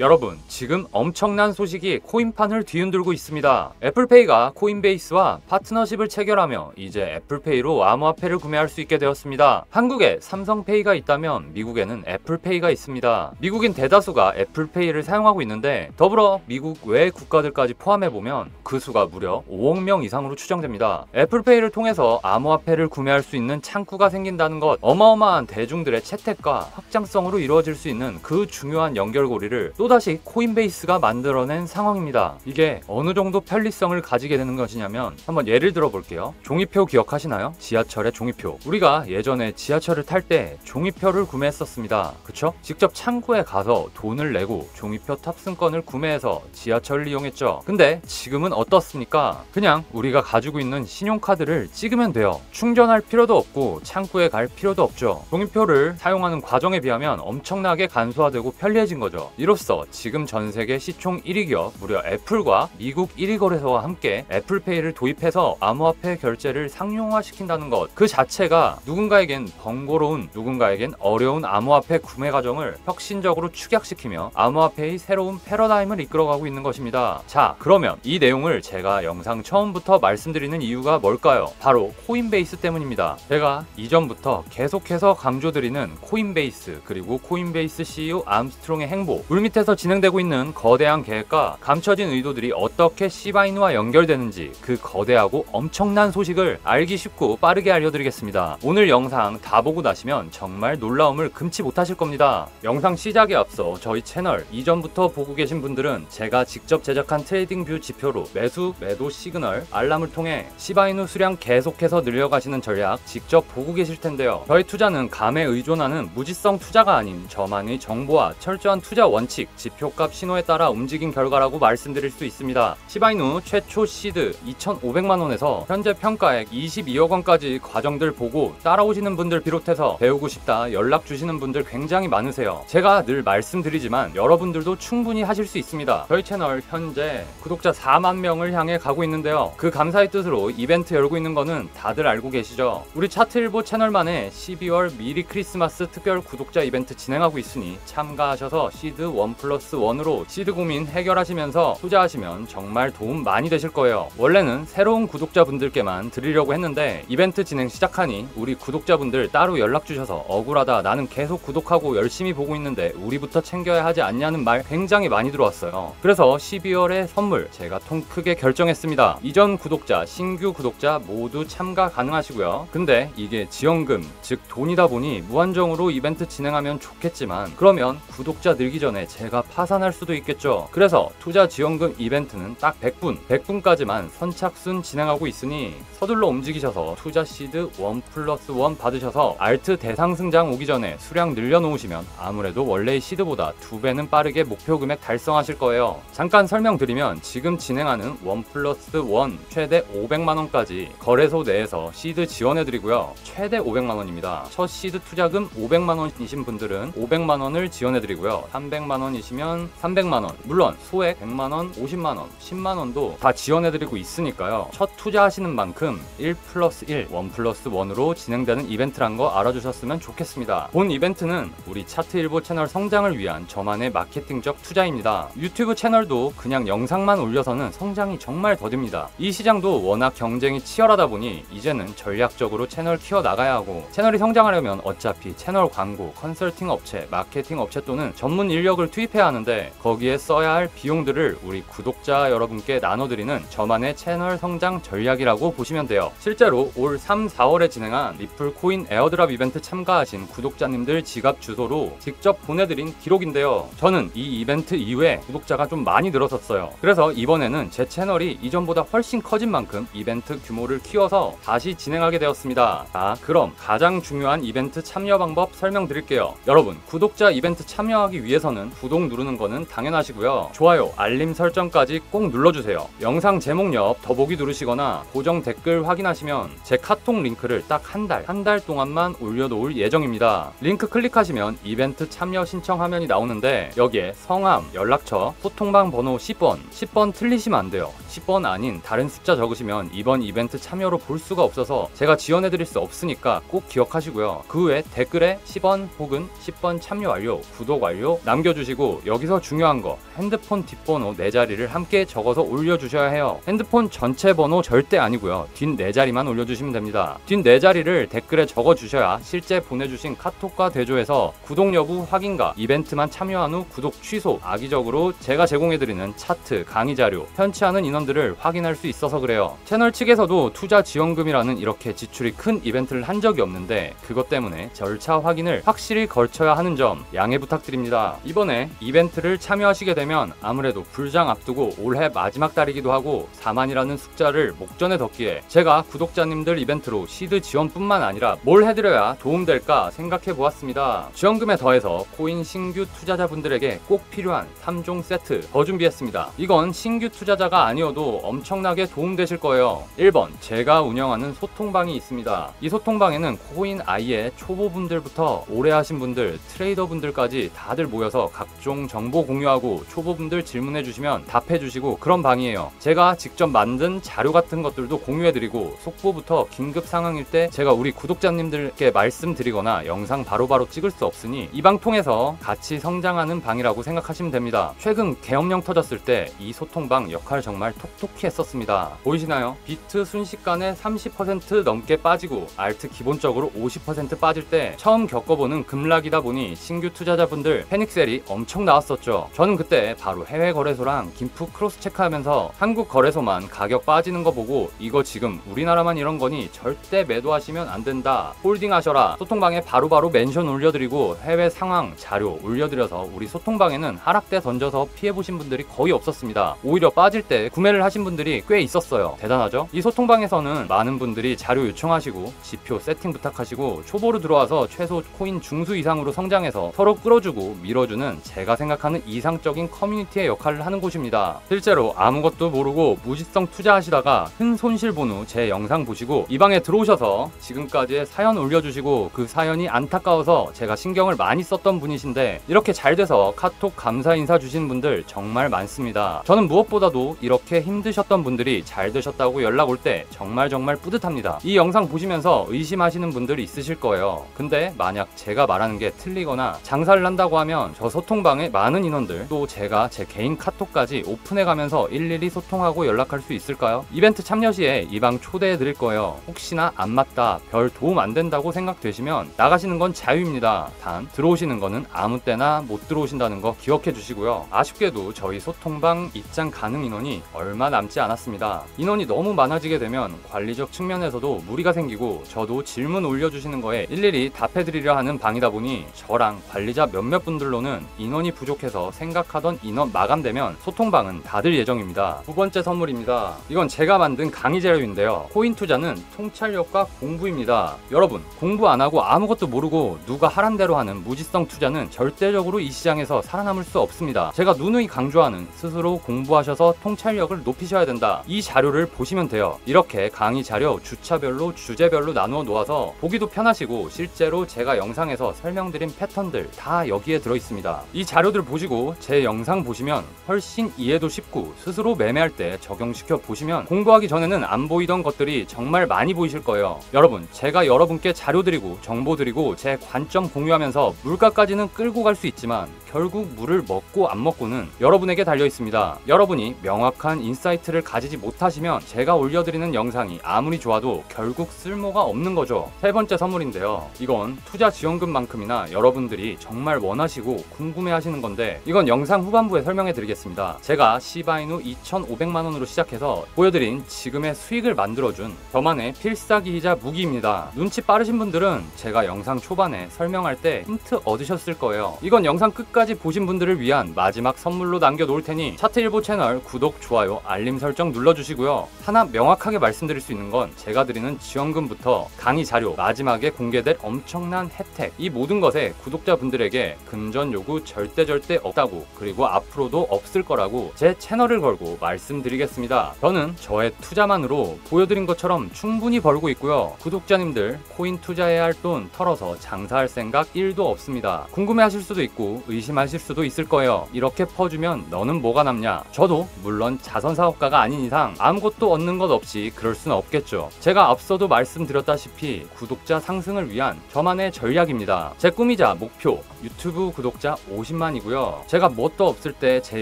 여러분, 지금 엄청난 소식이 코인판을 뒤흔들고 있습니다. 애플페이가 코인베이스와 파트너십을 체결하며 이제 애플페이로 암호화폐를 구매할 수 있게 되었습니다. 한국에 삼성페이가 있다면 미국에는 애플페이가 있습니다. 미국인 대다수가 애플페이를 사용하고 있는데 더불어 미국 외 국가들까지 포함해보면 그 수가 무려 5억 명 이상으로 추정됩니다. 애플페이를 통해서 암호화폐를 구매할 수 있는 창구가 생긴다는 것, 어마어마한 대중들의 채택과 확장성으로 이루어질 수 있는 그 중요한 연결고리를 또다시 코인베이스가 만들어낸 상황입니다. 이게 어느 정도 편리성을 가지게 되는 것이냐면 한번 예를 들어 볼게요. 종이표 기억하시나요? 지하철의 종이표. 우리가 예전에 지하철을 탈 때 종이표를 구매했었습니다. 그쵸? 직접 창구에 가서 돈을 내고 종이표 탑승권을 구매해서 지하철을 이용했죠. 근데 지금은 어떻습니까? 그냥 우리가 가지고 있는 신용카드를 찍으면 돼요. 충전할 필요도 없고 창구에 갈 필요도 없죠. 종이표를 사용하는 과정에 비하면 엄청나게 간소화되고 편리해진 거죠. 이로써 지금 전세계 시총 1위 기업 무려 애플과 미국 1위 거래소와 함께 애플페이를 도입해서 암호화폐 결제를 상용화시킨다는 것, 그 자체가 누군가에겐 번거로운, 누군가에겐 어려운 암호화폐 구매 과정을 혁신적으로 축약시키며 암호화폐의 새로운 패러다임을 이끌어가고 있는 것입니다. 자, 그러면 이 내용을 제가 영상 처음부터 말씀드리는 이유가 뭘까요? 바로 코인베이스 때문입니다. 제가 이전부터 계속해서 강조드리는 코인베이스, 그리고 코인베이스 CEO 암스트롱의 행보, 물밑에서 진행되고 있는 거대한 계획과 감춰진 의도들이 어떻게 시바이누와 연결되는지, 그 거대하고 엄청난 소식을 알기 쉽고 빠르게 알려드리겠습니다. 오늘 영상 다 보고 나시면 정말 놀라움을 금치 못하실 겁니다. 영상 시작에 앞서 저희 채널 이전부터 보고 계신 분들은 제가 직접 제작한 트레이딩뷰 지표로 매수, 매도 시그널, 알람을 통해 시바이누 수량 계속해서 늘려가시는 전략 직접 보고 계실 텐데요. 저희 투자는 감에 의존하는 무지성 투자가 아닌 저만의 정보와 철저한 투자 원칙, 지표값 신호에 따라 움직인 결과라고 말씀드릴 수 있습니다. 시바이누 최초 시드 2,500만원에서 현재 평가액 22억원까지 과정들 보고 따라오시는 분들 비롯해서 배우고 싶다 연락 주시는 분들 굉장히 많으세요. 제가 늘 말씀드리지만 여러분들도 충분히 하실 수 있습니다. 저희 채널 현재 구독자 4만 명을 향해 가고 있는데요. 그 감사의 뜻으로 이벤트 열고 있는 거는 다들 알고 계시죠? 우리 차트일보 채널만의 12월 미리 크리스마스 특별 구독자 이벤트 진행하고 있으니 참가하셔서 시드 1+1으로 시드 고민 해결하시면서 투자하시면 정말 도움 많이 되실 거예요. 원래는 새로운 구독자분들께만 드리려고 했는데 이벤트 진행 시작하니 우리 구독자분들 따로 연락 주셔서 억울하다, 나는 계속 구독하고 열심히 보고 있는데 우리부터 챙겨야 하지 않냐는 말 굉장히 많이 들어왔어요. 그래서 12월에 선물 제가 통 크게 결정했습니다. 이전 구독자, 신규 구독자 모두 참가 가능하시고요. 근데 이게 지원금, 즉 돈이다 보니 무한정으로 이벤트 진행하면 좋겠지만 그러면 구독자 늘기 전에 제가 파산할 수도 있겠죠. 그래서 투자 지원금 이벤트는 딱 100분까지만 선착순 진행하고 있으니 서둘러 움직이셔서 투자 시드 1+1 받으셔서 알트 대상승장 오기 전에 수량 늘려놓으시면 아무래도 원래의 시드보다 2배는 빠르게 목표 금액 달성하실 거예요. 잠깐 설명드리면 지금 진행하는 1+1 최대 500만원까지 거래소 내에서 시드 지원해드리고요. 최대 500만원입니다. 첫 시드 투자금 500만원이신 분들은 500만원을 지원해드리고요. 300만원이시면 300만원, 물론 소액 100만원, 50만원, 10만원도 다 지원해드리고 있으니까요. 첫 투자하시는 만큼 1+1, 1+1으로 진행되는 이벤트란 거 알아주셨으면 좋겠습니다. 본 이벤트는 우리 차트일보 채널 성장을 위한 저만의 마케팅적 투자입니다. 유튜브 채널도 그냥 영상만 올려서는 성장이 정말 더딥니다. 이 시장도 워낙 경쟁이 치열하다 보니 이제는 전략적으로 채널 키워나가야 하고, 채널이 성장하려면 어차피 채널 광고, 컨설팅 업체, 마케팅 업체 또는 전문 인력을 투입해야 하는데 거기에 써야 할 비용들을 우리 구독자 여러분께 나눠드리는 저만의 채널 성장 전략이라고 보시면 돼요. 실제로 올 3, 4월에 진행한 리플 코인 에어드랍 이벤트 참가하신 구독자님들 지갑 주소로 직접 보내드린 기록인데요. 저는 이 이벤트 이후에 구독자가 좀 많이 늘었었어요. 그래서 이번에는 제 채널이 이전보다 훨씬 커진 만큼 이벤트 규모를 키워서 다시 진행하게 되었습니다. 자, 그럼 가장 중요한 이벤트 참여 방법 설명드릴게요. 여러분, 구독자 이벤트 참여하기 위해서는 구독 누르는 거는 당연하시고요. 좋아요, 알림 설정까지 꼭 눌러주세요. 영상 제목 옆 더보기 누르시거나 고정 댓글 확인하시면 제 카톡 링크를 딱 한 달 동안만 올려놓을 예정입니다. 링크 클릭하시면 이벤트 참여 신청 화면이 나오는데 여기에 성함, 연락처, 소통방 번호 10번 틀리시면 안 돼요. 10번 아닌 다른 숫자 적으시면 이번 이벤트 참여로 볼 수가 없어서 제가 지원해드릴 수 없으니까 꼭 기억하시고요. 그 후에 댓글에 10원 혹은 10번 참여 완료, 구독 완료 남겨주시고 그리고 여기서 중요한 거, 핸드폰 뒷번호 4자리를 함께 적어서 올려주셔야 해요. 핸드폰 전체 번호 절대 아니고요, 뒷 4자리만 올려주시면 됩니다. 뒷 4자리를 댓글에 적어주셔야 실제 보내주신 카톡과 대조해서 구독 여부 확인과 이벤트만 참여한 후 구독 취소, 악의적으로 제가 제공해드리는 차트, 강의 자료, 편취하는 인원들을 확인할 수 있어서 그래요. 채널 측에서도 투자 지원금이라는 이렇게 지출이 큰 이벤트를 한 적이 없는데 그것 때문에 절차 확인을 확실히 걸쳐야 하는 점 양해 부탁드립니다. 이번에 이벤트를 참여하시게 되면 아무래도 불장 앞두고 올해 마지막 달이기도 하고 4만이라는 숫자를 목전에 뒀기에 제가 구독자님들 이벤트로 시드 지원뿐만 아니라 뭘 해드려야 도움될까 생각해 보았습니다. 지원금에 더해서 코인 신규 투자자분들에게 꼭 필요한 3종 세트 더 준비했습니다. 이건 신규 투자자가 아니어도 엄청나게 도움되실 거예요. 1번, 제가 운영하는 소통방이 있습니다. 이 소통방에는 코인 아이의 초보분들부터 오래 하신 분들, 트레이더분들까지 다들 모여서 각종 정보 공유하고 초보분들 질문해 주시면 답해 주시고 그런 방이에요. 제가 직접 만든 자료 같은 것들도 공유해드리고 속보부터 긴급 상황일 때 제가 우리 구독자님들께 말씀드리거나 영상 바로바로 찍을 수 없으니 이 방 통해서 같이 성장하는 방이라고 생각하시면 됩니다. 최근 계엄령 터졌을 때 이 소통방 역할 정말 톡톡히 했었습니다. 보이시나요? 비트 순식간에 30% 넘게 빠지고 알트 기본적으로 50% 빠질 때 처음 겪어보는 급락이다 보니 신규 투자자분들 패닉셀이 엄청 나왔었죠. 저는 그때 바로 해외 거래소랑 김프 크로스 체크하면서 한국 거래소만 가격 빠지는 거 보고 이거 지금 우리나라만 이런 거니 절대 매도하시면 안 된다, 홀딩 하셔라, 소통방에 바로바로 멘션 올려드리고 해외 상황 자료 올려드려서 우리 소통방에는 하락대 던져서 피해보신 분들이 거의 없었습니다. 오히려 빠질 때 구매를 하신 분들이 꽤 있었어요. 대단하죠? 이 소통방에서는 많은 분들이 자료 요청하시고 지표 세팅 부탁하시고 초보로 들어와서 최소 코인 중수 이상으로 성장해서 서로 끌어주고 밀어주는 제가 생각하는 이상적인 커뮤니티의 역할을 하는 곳입니다. 실제로 아무것도 모르고 무지성 투자하시다가 큰 손실 본 후 제 영상 보시고 이 방에 들어오셔서 지금까지의 사연 올려주시고 그 사연이 안타까워서 제가 신경을 많이 썼던 분이신데 이렇게 잘 돼서 카톡 감사 인사 주신 분들 정말 많습니다. 저는 무엇보다도 이렇게 힘드셨던 분들이 잘 되셨다고 연락 올 때 정말 뿌듯합니다. 이 영상 보시면서 의심하시는 분들이 있으실 거예요. 근데 만약 제가 말하는 게 틀리거나 장사를 한다고 하면 저 소통방에 많은 인원들, 또 제가 제 개인 카톡까지 오픈해가면서 일일이 소통하고 연락할 수 있을까요? 이벤트 참여 시에 이 방 초대해 드릴 거예요. 혹시나 안 맞다, 별 도움 안 된다고 생각되시면 나가시는 건 자유입니다. 단 들어오시는 거는 아무 때나 못 들어오신다는 거 기억해 주시고요. 아쉽게도 저희 소통방 입장 가능 인원이 얼마 남지 않았습니다. 인원이 너무 많아지게 되면 관리적 측면에서도 무리가 생기고 저도 질문 올려주시는 거에 일일이 답해드리려 하는 방이다 보니 저랑 관리자 몇몇 분들로는 인원이 부족해서 생각하던 인원 마감되면 소통방은 닫을 예정입니다. 두 번째 선물입니다. 이건 제가 만든 강의 자료인데요. 코인 투자는 통찰력과 공부입니다. 여러분, 공부 안 하고 아무것도 모르고 누가 하란 대로 하는 무지성 투자는 절대적으로 이 시장에서 살아남을 수 없습니다. 제가 누누이 강조하는 스스로 공부하셔서 통찰력을 높이셔야 된다, 이 자료를 보시면 돼요. 이렇게 강의 자료 주차별로 주제별로 나누어 놓아서 보기도 편하시고 실제로 제가 영상에서 설명드린 패턴들 다 여기에 들어있습니다. 이 자료들 보시고 제 영상 보시면 훨씬 이해도 쉽고 스스로 매매할 때 적용시켜 보시면 공부하기 전에는 안 보이던 것들이 정말 많이 보이실 거예요. 여러분, 제가 여러분께 자료 드리고 정보 드리고 제 관점 공유하면서 물가까지는 끌고 갈 수 있지만 결국 물을 먹고 안 먹고는 여러분에게 달려 있습니다. 여러분이 명확한 인사이트를 가지지 못하시면 제가 올려드리는 영상이 아무리 좋아도 결국 쓸모가 없는 거죠. 세 번째 선물인데요. 이건 투자 지원금만큼이나 여러분들이 정말 원하시고 궁금해 하시는 건데 이건 영상 후반부에 설명해 드리겠습니다. 제가 시바이누 2,500만원으로 시작해서 보여드린 지금의 수익을 만들어준 저만의 필사기이자 무기입니다. 눈치 빠르신 분들은 제가 영상 초반에 설명할 때 힌트 얻으셨을 거예요. 이건 영상 끝까지 보신 분들을 위한 마지막 선물로 남겨놓을 테니 차트일보 채널 구독, 좋아요, 알림 설정 눌러주시고요. 하나 명확하게 말씀드릴 수 있는 건 제가 드리는 지원금부터 강의 자료, 마지막에 공개될 엄청난 혜택, 이 모든 것에 구독자분들에게 금전 요구 절대 없다고, 그리고 앞으로도 없을 거라고 제 채널을 걸고 말씀드리겠습니다. 저는 저의 투자만으로 보여드린 것처럼 충분히 벌고 있고요. 구독자님들 코인 투자해야 할 돈 털어서 장사할 생각 1도 없습니다. 궁금해 하실 수도 있고 의심 의심하실 수도 있을 거예요. 이렇게 퍼주면 너는 뭐가 남냐? 저도 물론 자선사업가가 아닌 이상 아무것도 얻는 것 없이 그럴 수는 없겠죠. 제가 앞서도 말씀드렸다시피 구독자 상승을 위한 저만의 전략입니다. 제 꿈이자 목표, 유튜브 구독자 50만이고요. 제가 뭣도 없을 때 제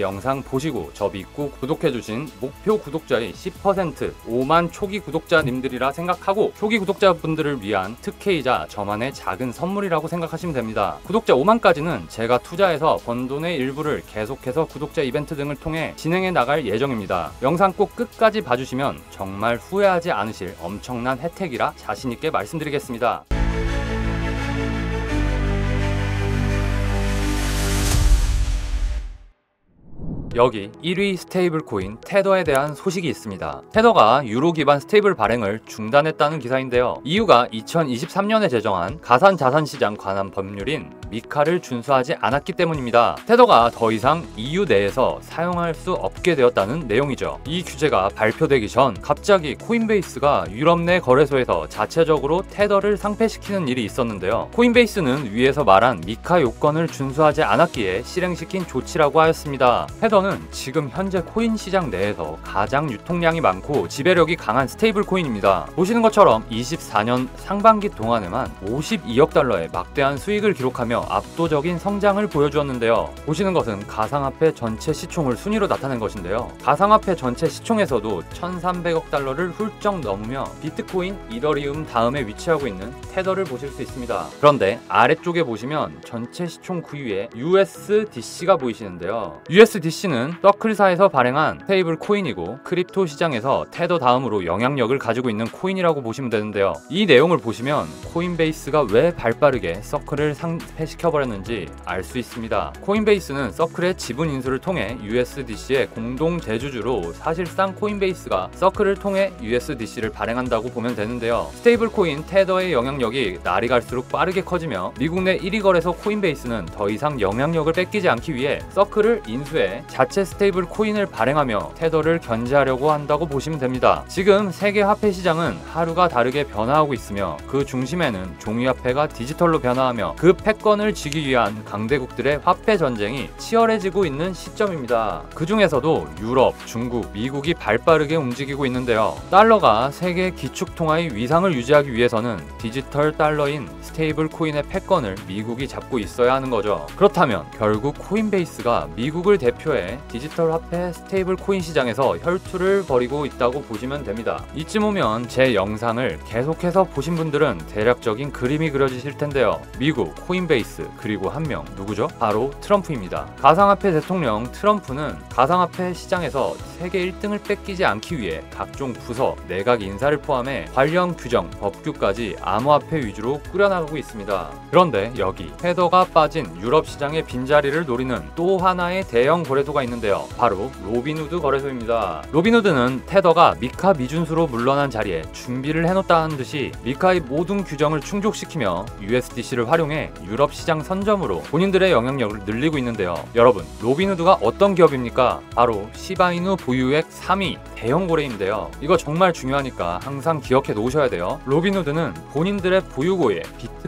영상 보시고 저 믿고 구독해주신 목표 구독자의 10% 5만 초기 구독자님들이라 생각하고 초기 구독자분들을 위한 특혜이자 저만의 작은 선물이라고 생각하시면 됩니다. 구독자 5만까지는 제가 투자해서 번 돈의 일부를 계속해서 구독자 이벤트 등을 통해 진행해 나갈 예정입니다. 영상 꼭 끝까지 봐주시면 정말 후회하지 않으실 엄청난 혜택이라 자신있게 말씀드리겠습니다. 여기 1위 스테이블 코인 테더에 대한 소식이 있습니다. 테더가 유로 기반 스테이블 발행을 중단했다는 기사인데요. 이유가 2023년에 제정한 가상자산시장 관한 법률인 미카를 준수하지 않았기 때문입니다. 테더가 더 이상 EU 내에서 사용할 수 없게 되었다는 내용이죠. 이 규제가 발표되기 전 갑자기 코인베이스가 유럽 내 거래소에서 자체적으로 테더를 상폐시키는 일이 있었는데요. 코인베이스는 위에서 말한 미카 요건을 준수하지 않았기에 실행시킨 조치라고 하였습니다. 테더는 지금 현재 코인 시장 내에서 가장 유통량이 많고 지배력이 강한 스테이블 코인입니다. 보시는 것처럼 24년 상반기 동안에만 52억 달러의 막대한 수익을 기록하며 압도적인 성장을 보여주었는데요. 보시는 것은 가상화폐 전체 시총을 순위로 나타낸 것인데요. 가상화폐 전체 시총에서도 1300억 달러를 훌쩍 넘으며 비트코인, 이더리움 다음에 위치하고 있는 테더를 보실 수 있습니다. 그런데 아래쪽에 보시면 전체 시총 9위에 USDC가 보이시는데요. USDC는 서클사에서 발행한 스테이블 코인이고 크립토 시장에서 테더 다음으로 영향력을 가지고 있는 코인이라고 보시면 되는데요. 이 내용을 보시면 코인베이스가 왜 발빠르게 서클을 상폐시켜버렸는지 알 수 있습니다. 코인베이스는 서클의 지분 인수를 통해 USDC의 공동 대주주로 사실상 코인베이스가 서클을 통해 USDC를 발행한다고 보면 되는데요. 스테이블 코인 테더의 영향력이 날이 갈수록 빠르게 커지며 미국 내 1위 거래소 코인베이스는 더 이상 영향력을 뺏기지 않기 위해 서클을 인수해 자체 스테이블 코인을 발행하며 테더를 견제하려고 한다고 보시면 됩니다. 지금 세계 화폐 시장은 하루가 다르게 변화하고 있으며 그 중심에는 종이화폐가 디지털로 변화하며 그 패권을 쥐기 위한 강대국들의 화폐 전쟁이 치열해지고 있는 시점입니다. 그 중에서도 유럽, 중국, 미국이 발빠르게 움직이고 있는데요. 달러가 세계 기축통화의 위상을 유지하기 위해서는 디지털 달러인 스테이블 코인의 패권을 미국이 잡고 있어야 하는 거죠. 그렇다면 결국 코인베이스가 미국을 대표해 디지털 화폐 스테이블 코인 시장에서 혈투를 벌이고 있다고 보시면 됩니다. 이쯤 오면 제 영상을 계속해서 보신 분들은 대략적인 그림이 그려지실 텐데요. 미국, 코인베이스, 그리고 한 명 누구죠? 바로 트럼프입니다. 가상화폐 대통령 트럼프는 가상화폐 시장에서 세계 1등을 뺏기지 않기 위해 각종 부서, 내각 인사를 포함해 관련 규정, 법규까지 암호화폐 위주로 꾸려나가고 있습니다. 그런데 여기 테더가 빠진 유럽 시장의 빈자리를 노리는 또 하나의 대형 거래소가 있는데요. 바로 로빈후드 거래소입니다. 로빈후드는 테더가 미카 미준수로 물러난 자리에 준비를 해놓다는 듯이 미카의 모든 규정을 충족시키며 USDC를 활용해 유럽 시장 선점으로 본인들의 영향력을 늘리고 있는데요. 여러분, 로빈후드가 어떤 기업입니까? 바로 시바이누 보유액 3위 대형 고래인데요. 이거 정말 중요하니까 항상 기억해 놓으셔야 돼요. 로빈후드는 본인들의 보유고에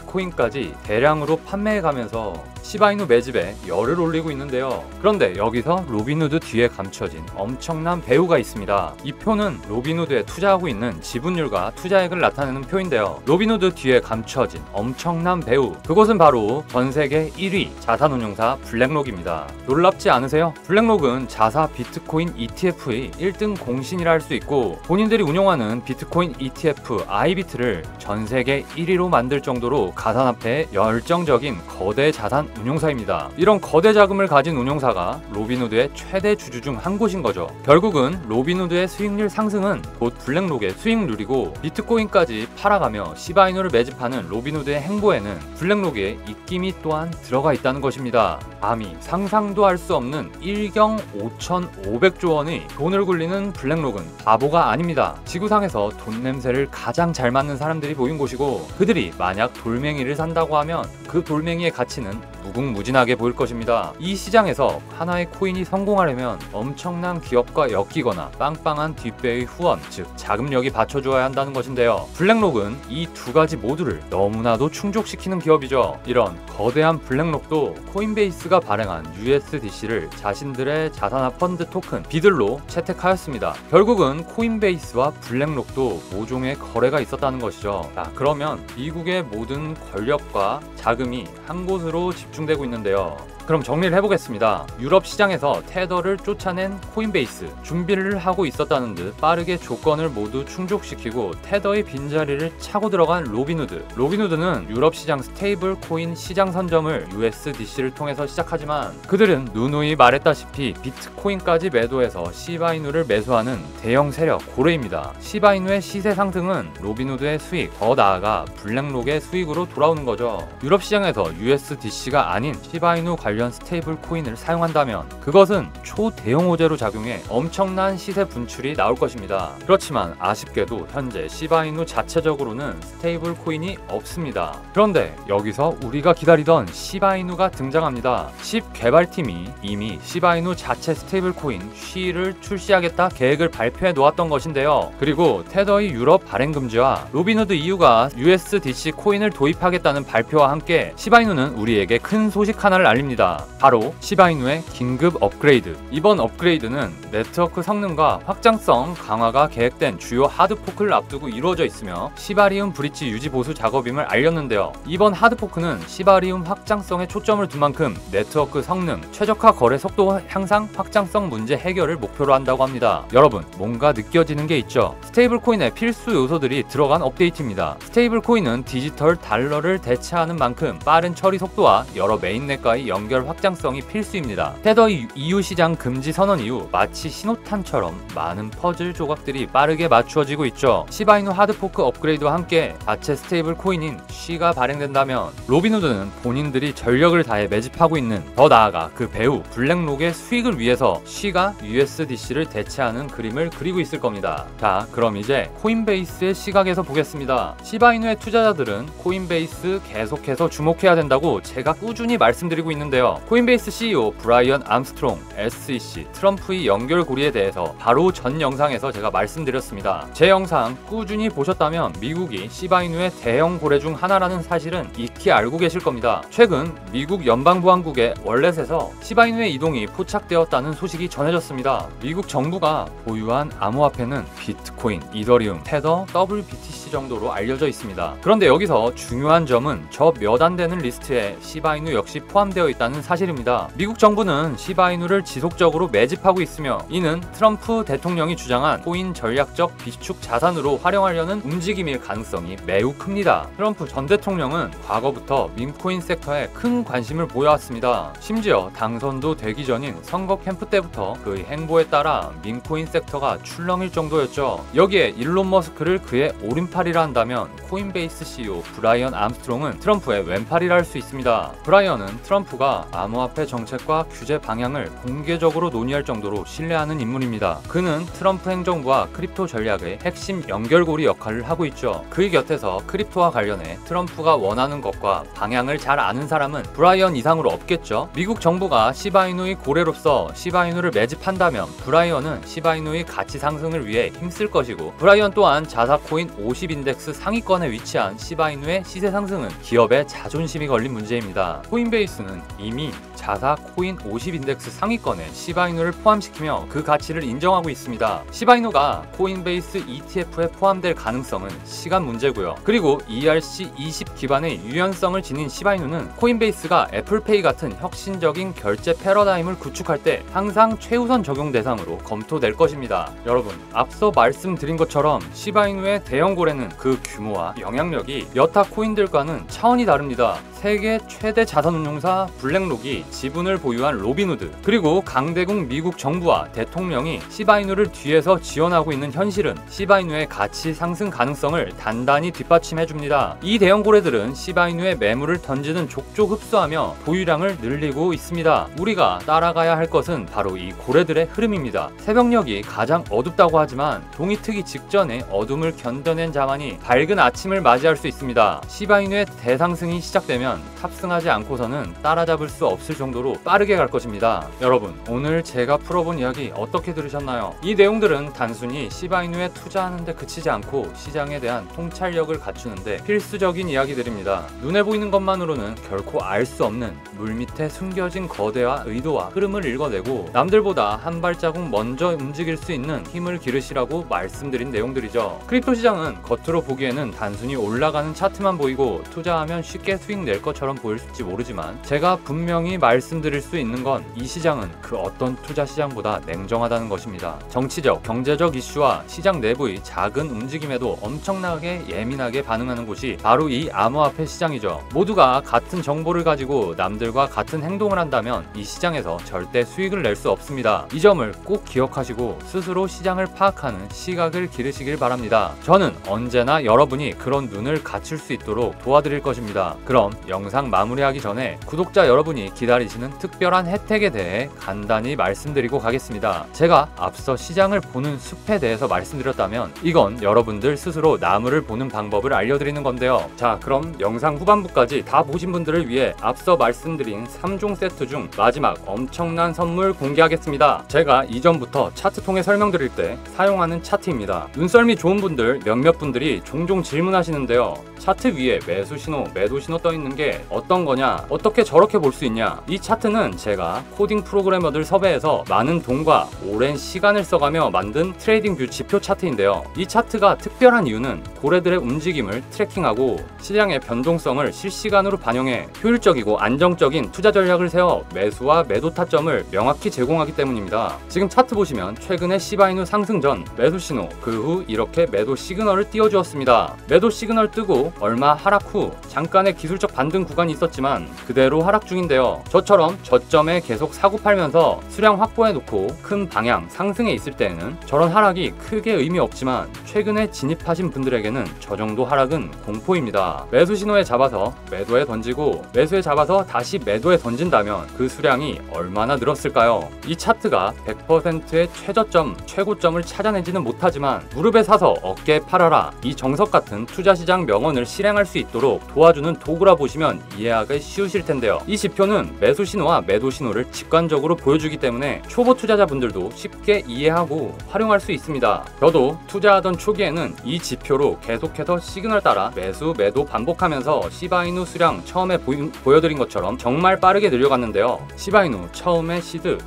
비트코인까지 대량으로 판매해가면서 시바이누 매집에 열을 올리고 있는데요. 그런데 여기서 로빈후드 뒤에 감춰진 엄청난 배후가 있습니다. 이 표는 로빈후드에 투자하고 있는 지분율과 투자액을 나타내는 표인데요. 로빈후드 뒤에 감춰진 엄청난 배후, 그곳은 바로 전세계 1위 자산운용사 블랙록입니다. 놀랍지 않으세요? 블랙록은 자사 비트코인 ETF의 1등 공신이라 할 수 있고 본인들이 운용하는 비트코인 ETF 아이비트를 전세계 1위로 만들 정도로 가상화폐에 열정적인 거대 자산 운용사입니다. 이런 거대 자금을 가진 운용사가 로빈후드의 최대 주주 중 한 곳인 거죠. 결국은 로빈후드의 수익률 상승은 곧 블랙록의 수익률이고 비트코인까지 팔아가며 시바이누를 매집하는 로빈후드의 행보에는 블랙록의 입김이 또한 들어가 있다는 것입니다. 감히 상상도 할 수 없는 1경 5,500조 원의 돈을 굴리는 블랙록은 바보가 아닙니다. 지구상에서 돈 냄새를 가장 잘 맡는 사람들이 모인 곳이고 그들이 만약 돌멩이를 산다고 하면 그 돌멩이의 가치는 무궁무진하게 보일 것입니다. 이 시장에서 하나의 코인이 성공하려면 엄청난 기업과 엮이거나 빵빵한 뒷배의 후원, 즉 자금력이 받쳐줘야 한다는 것인데요. 블랙록은 이 두 가지 모두를 너무나도 충족시키는 기업이죠. 이런 거대한 블랙록도 코인베이스가 발행한 USDC를 자신들의 자산화 펀드 토큰 비들로 채택하였습니다. 결국은 코인베이스와 블랙록도 모종의 거래가 있었다는 것이죠. 자, 그러면 미국의 모든 권력과 자금이 한 곳으로 집중되고 있는데요. 그럼 정리를 해보겠습니다. 유럽 시장에서 테더를 쫓아낸 코인베이스, 준비를 하고 있었다는 듯 빠르게 조건을 모두 충족시키고 테더의 빈자리를 차고 들어간 로빈후드. 로빈후드는 유럽 시장 스테이블 코인 시장 선점을 USDC를 통해서 시작하지만 그들은 누누이 말했다시피 비트코인까지 매도해서 시바이누를 매수하는 대형 세력 고래입니다. 시바이누의 시세 상승은 로빈후드의 수익, 더 나아가 블랙록의 수익으로 돌아오는 거죠. 유럽 시장에서 USDC가 아닌 시바이누 관련 스테이블 코인을 사용한다면 그것은 초대형 호재로 작용해 엄청난 시세 분출이 나올 것입니다. 그렇지만 아쉽게도 현재 시바이누 자체적으로는 스테이블 코인이 없습니다. 그런데 여기서 우리가 기다리던 시바이누가 등장합니다. 십 개발팀이 이미 시바이누 자체 스테이블 코인 쉬를 출시하겠다 계획을 발표해 놓았던 것인데요. 그리고 테더의 유럽 발행 금지와 로빈후드 EU가 USDC 코인을 도입하겠다는 발표와 함께 시바이누는 우리에게 큰 소식 하나를 알립니다. 바로 시바이누의 긴급 업그레이드. 이번 업그레이드는 네트워크 성능과 확장성 강화가 계획된 주요 하드포크를 앞두고 이루어져 있으며 시바리움 브릿지 유지 보수 작업임을 알렸는데요. 이번 하드포크는 시바리움 확장성에 초점을 둔 만큼 네트워크 성능, 최적화 거래 속도 향상, 확장성 문제 해결을 목표로 한다고 합니다. 여러분, 뭔가 느껴지는 게 있죠? 스테이블 코인의 필수 요소들이 들어간 업데이트입니다. 스테이블 코인은 디지털 달러를 대체하는 만큼 빠른 처리 속도와 여러 메인넷과의 연결 확장성이 필수입니다. 테더 EU 시장 금지 선언 이후 마치 신호탄처럼 많은 퍼즐 조각들이 빠르게 맞추어지고 있죠. 시바이누 하드포크 업그레이드와 함께 자체 스테이블 코인인 쉬가 발행된다면 로빈후드는 본인들이 전력을 다해 매집하고 있는, 더 나아가 그 배후 블랙록의 수익을 위해서 쉬가 USDC를 대체하는 그림을 그리고 있을 겁니다. 자, 그럼 이제 코인베이스의 시각에서 보겠습니다. 시바이누의 투자자들은 코인베이스 계속해서 주목해야 된다고 제가 꾸준히 말씀드리고 있는데요. 코인베이스 CEO 브라이언 암스트롱, SEC, 트럼프의 연결고리에 대해서 바로 전 영상에서 제가 말씀드렸습니다. 제 영상 꾸준히 보셨다면 미국이 시바이누의 대형 고래 중 하나라는 사실은 익히 알고 계실 겁니다. 최근 미국 연방보안국의 월렛에서 시바이누의 이동이 포착되었다는 소식이 전해졌습니다. 미국 정부가 보유한 암호화폐는 비트코인, 이더리움, 테더, WBTC 정도로 알려져 있습니다. 그런데 여기서 중요한 점은 저 몇 안 되는 리스트에 시바이누 역시 포함되어 있다는 사실입니다. 미국 정부는 시바이누를 지속적으로 매집하고 있으며 이는 트럼프 대통령이 주장한 코인 전략적 비축 자산으로 활용하려는 움직임일 가능성이 매우 큽니다. 트럼프 전 대통령은 과거부터 밈코인 섹터에 큰 관심을 보여왔습니다. 심지어 당선도 되기 전인 선거 캠프 때부터 그의 행보에 따라 밈코인 섹터가 출렁일 정도였죠. 여기에 일론 머스크를 그의 오른팔이라 한다면 코인베이스 CEO 브라이언 암스트롱은 트럼프의 왼팔이라 할 수 있습니다. 브라이언은 트럼프가 암호화폐 정책과 규제 방향을 공개적으로 논의할 정도로 신뢰하는 인물입니다. 그는 트럼프 행정부와 크립토 전략의 핵심 연결고리 역할을 하고 있죠. 그의 곁에서 크립토와 관련해 트럼프가 원하는 것과 방향을 잘 아는 사람은 브라이언 이상으로 없겠죠. 미국 정부가 시바이누의 고래로서 시바이누를 매집한다면 브라이언은 시바이누의 가치 상승을 위해 힘쓸 것이고 브라이언 또한 자사코인 50인덱스 상위권에 위치한 시바이누의 시세 상승은 기업의 자존심이 걸린 문제입니다. 코인베이스는 이미 자사 코인 50인덱스 상위권에 시바이누를 포함시키며 그 가치를 인정하고 있습니다. 시바이누가 코인베이스 ETF에 포함될 가능성은 시간 문제고요. 그리고 ERC20 기반의 유연성을 지닌 시바이누는 코인베이스가 애플페이 같은 혁신적인 결제 패러다임을 구축할 때 항상 최우선 적용 대상으로 검토될 것입니다. 여러분, 앞서 말씀드린 것처럼 시바이누의 대형 고래는 그 규모와 영향력이 여타 코인들과는 차원이 다릅니다. 세계 최대 자산운용사 블랙록이 지분을 보유한 로빈후드, 그리고 강대국 미국 정부와 대통령이 시바이누를 뒤에서 지원하고 있는 현실은 시바이누의 가치 상승 가능성을 단단히 뒷받침해줍니다. 이 대형 고래들은 시바이누의 매물을 던지는 족족 흡수하며 보유량을 늘리고 있습니다. 우리가 따라가야 할 것은 바로 이 고래들의 흐름입니다. 새벽녘이 가장 어둡다고 하지만 동이 트기 직전에 어둠을 견뎌낸 자만이 밝은 아침을 맞이할 수 있습니다. 시바이누의 대상승이 시작되면 탑승하지 않고서는 따라잡을 수 없을 정도로 빠르게 갈 것입니다. 여러분, 오늘 제가 풀어본 이야기 어떻게 들으셨나요? 이 내용들은 단순히 시바이누에 투자하는데 그치지 않고 시장에 대한 통찰력을 갖추는데 필수적인 이야기들입니다. 눈에 보이는 것만으로는 결코 알 수 없는 물밑에 숨겨진 거대와 의도와 흐름을 읽어내고 남들보다 한 발자국 먼저 움직일 수 있는 힘을 기르시라고 말씀드린 내용들이죠. 크립토 시장은 겉으로 보기에는 단순히 올라가는 차트만 보이고 투자하면 쉽게 수익 낼 것처럼 보일지 모르지만 제가 분명히 말씀드릴 수 있는 건 이 시장은 그 어떤 투자 시장보다 냉정하다는 것입니다. 정치적, 경제적 이슈와 시장 내부의 작은 움직임에도 엄청나게 예민하게 반응하는 곳이 바로 이 암호화폐 시장이죠. 모두가 같은 정보를 가지고 남들과 같은 행동을 한다면 이 시장에서 절대 수익을 낼 수 없습니다. 이 점을 꼭 기억하시고 스스로 시장을 파악하는 시각을 기르시길 바랍니다. 저는 언제나 여러분이 그런 눈을 갖출 수 있도록 도와드릴 것입니다. 그럼 영상 마무리하기 전에 구독자 여러분이 기다리시는 특별한 혜택에 대해 간단히 말씀드리고 가겠습니다. 제가 앞서 시장을 보는 숲에 대해서 말씀드렸다면 이건 여러분들 스스로 나무를 보는 방법을 알려드리는 건데요. 자, 그럼 영상 후반부까지 다 보신 분들을 위해 앞서 말씀드린 3종 세트 중 마지막 엄청난 선물 공개하겠습니다. 제가 이전부터 차트 통해 설명드릴 때 사용하는 차트입니다. 눈썰미 좋은 분들 몇몇 분들이 종종 질문하시는데요. 차트 위에 매수 신호, 매도 신호 떠 있는 게 어떤 거냐? 어떻게 저렇게 볼 수 있냐? 이 차트는 제가 코딩 프로그래머들 섭외해서 많은 돈과 오랜 시간을 써가며 만든 트레이딩 뷰 지표 차트인데요. 이 차트가 특별한 이유는 고래들의 움직임을 트래킹하고 시장의 변동성을 실시간으로 반영해 효율적이고 안정적인 투자 전략을 세워 매수와 매도 타점을 명확히 제공하기 때문입니다. 지금 차트 보시면 최근에 시바이누 상승 전 매수 신호, 그 후 이렇게 매도 시그널을 띄워주었습니다. 매도 시그널 뜨고 얼마 하락 후 잠깐의 기술적 반등 구간이 있었지만 그대로 하락 중인데요. 저처럼 저점에 계속 사고 팔면서 수량 확보해 놓고 큰 방향 상승에 있을 때에는 저런 하락이 크게 의미 없지만 최근에 진입하신 분들에게는 저 정도 하락은 공포입니다. 매수 신호에 잡아서 매도에 던지고 매수에 잡아서 다시 매도에 던진다면 그 수량이 얼마나 늘었을까요? 이 차트가 100%의 최저점, 최고점을 찾아내지는 못하지만 무릎에 사서 어깨에 팔아라, 이 정석 같은 투자시장 명언을 실행할 수 있도록 도와주는 도구라 보시면 이해하기 쉬우실 텐데요. 이 지표는 매수 신호와 매도 신호를 직관적으로 보여주기 때문에 초보 투자자분들도 쉽게 이해하고 활용할 수 있습니다. 저도 투자하던 초기에는 이 지표로 계속해서 시그널 따라 매수, 매도 반복하면서 시바이누 수량 처음에 보여드린 것처럼 정말 빠르게 늘려갔는데요. 시바이누 처음에 시드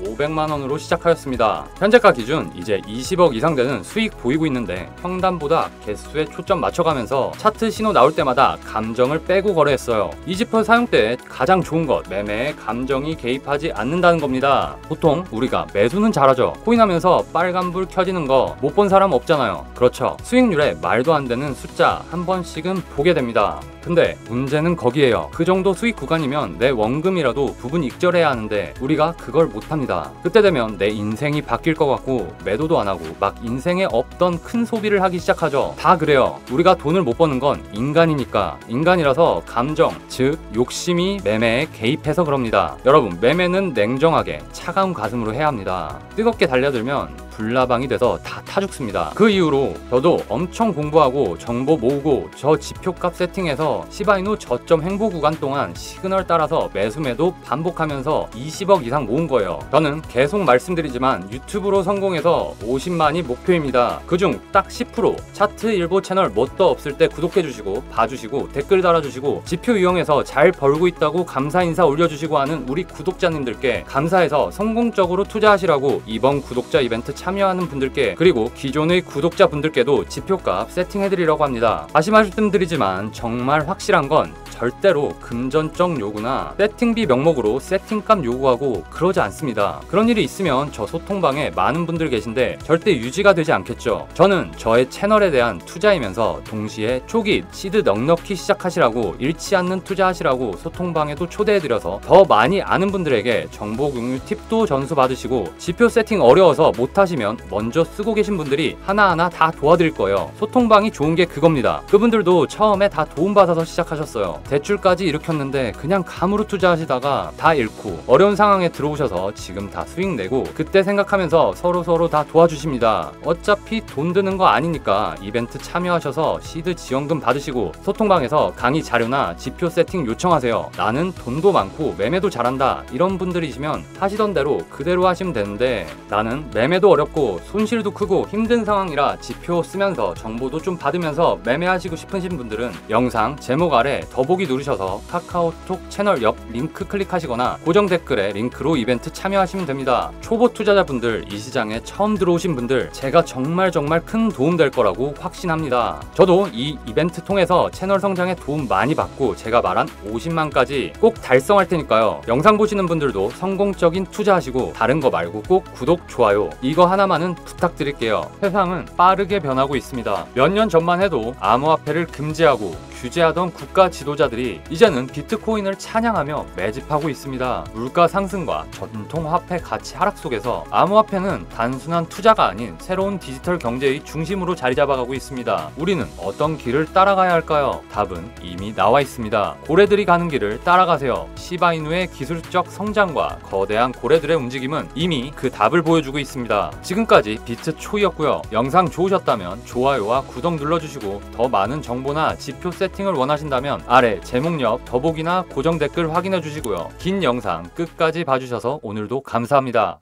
2,500만원으로 시작하였습니다. 현재가 기준 이제 20억 이상 되는 수익 보이고 있는데 평단보다 개수에 초점 맞춰가면서 차트 신호 나올 때마다 감정을 빼고 거래했어요. 이 지표 사용 때 가장 좋은 것, 매매에 감정이 개입하지 않는다는 겁니다. 보통 우리가 매수는 잘하죠. 코인하면서 빨간불 켜지는 거 못 본 사람 없잖아요. 그렇죠. 수익률에 말도 안 되는 숫자 한 번씩은 보게 됩니다. 근데 문제는 거기에요. 그 정도 수익 구간이면 내 원금이라도 부분 익절해야 하는데 우리가 그걸 못합니다. 그때 되면 내 인생이 바뀔 것 같고 매도도 안 하고 막 인생에 없던 큰 소비를 하기 시작하죠. 다 그래요. 우리가 돈을 못 버는 건 인간이니까. 인간이라서 감정, 즉 욕심이 매매에 개입해서 그럽니다. 여러분, 매매는 냉정하게 차가운 가슴으로 해야 합니다. 뜨겁게 달려들면 불나방이 돼서 다 타죽습니다. 그 이후로 저도 엄청 공부하고 정보 모으고 저 지표값 세팅해서 시바이누 저점 횡보 구간 동안 시그널 따라서 매수 매도 반복하면서 20억 이상 모은 거예요. 저는 계속 말씀드리지만 유튜브로 성공해서 50만이 목표입니다. 그중 딱 10% 차트 일보 채널 뭣도 없을 때 구독해주시고 봐주시고 댓글 달아주시고 지표 이용해서 잘 벌고 있다고 감사 인사 올려주시고 하는 우리 구독자님들께 감사해서 성공적으로 투자하시라고 이번 구독자 이벤트 참여하는 분들께 그리고 기존의 구독자분들께도 지표값 세팅해드리려고 합니다. 다시 말씀드리지만 정말 확실한 건 절대로 금전적 요구나 세팅비 명목으로 세팅값 요구하고 그러지 않습니다. 그런 일이 있으면 저 소통방에 많은 분들 계신데 절대 유지가 되지 않겠죠. 저는 저의 채널에 대한 투자이면서 동시에 초기 시드 넉넉히 시작하시라고 잃지 않는 투자하시라고 소통방에도 초대해드려서 더 많이 아는 분들에게 정보 공유 팁도 전수 받으시고 지표 세팅 어려워서 못하시면 먼저 쓰고 계신 분들이 하나하나 다 도와드릴 거예요. 소통방이 좋은 게 그겁니다. 그분들도 처음에 다 도움받아서 시작하셨어요. 대출까지 일으켰는데 그냥 감으로 투자하시다가 다 잃고 어려운 상황에 들어오셔서 지금 다 수익 내고 그때 생각하면서 서로 다 도와주십니다. 어차피 돈 드는 거 아니니까 이벤트 참여하셔서 시드 지원금 받으시고 소통방에서 강의 자료나 지표 세팅 요청하세요. 나는 돈도 많고 매매도 잘한다 이런 분들이시면 하시던 대로 그대로 하시면 되는데 나는 매매도 어렵고 손실도 크고 힘든 상황이라 지표 쓰면서 정보도 좀 받으면서 매매하시고 싶으신 분들은 영상 제목 아래 더보기 누르셔서 카카오톡 채널 옆 링크 클릭하시거나 고정 댓글에 링크로 이벤트 참여하시면 됩니다. 초보 투자자분들, 이 시장에 처음 들어오신 분들 제가 정말 큰 도움 될 거라고 확신합니다. 저도 이 이벤트 통해서 채널 성장에 도움 많이 받고 제가 말한 50만까지 꼭 달성할 테니까요. 영상 보시는 분들도 성공적인 투자하시고 다른 거 말고 꼭 구독, 좋아요 이거 하나만은 부탁드릴게요. 세상은 빠르게 변하고 있습니다. 몇 년 전만 해도 암호화폐를 금지하고 규제하던 국가 지도자들이 이제는 비트코인을 찬양하며 매집하고 있습니다. 물가 상승과 전통 화폐 가치 하락 속에서 암호화폐는 단순한 투자가 아닌 새로운 디지털 경제의 중심으로 자리 잡아가고 있습니다. 우리는 어떤 길을 따라가야 할까요? 답은 이미 나와 있습니다. 고래들이 가는 길을 따라가세요. 시바이누의 기술적 성장과 거대한 고래들의 움직임은 이미 그 답을 보여주고 있습니다. 지금까지 비트초이였고요. 영상 좋으셨다면 좋아요와 구독 눌러주시고 더 많은 정보나 지표 세팅을 원하신다면 아래 제목 옆 더보기나 고정 댓글 확인해 주시고요. 긴 영상 끝까지 봐주셔서 오늘도 감사합니다.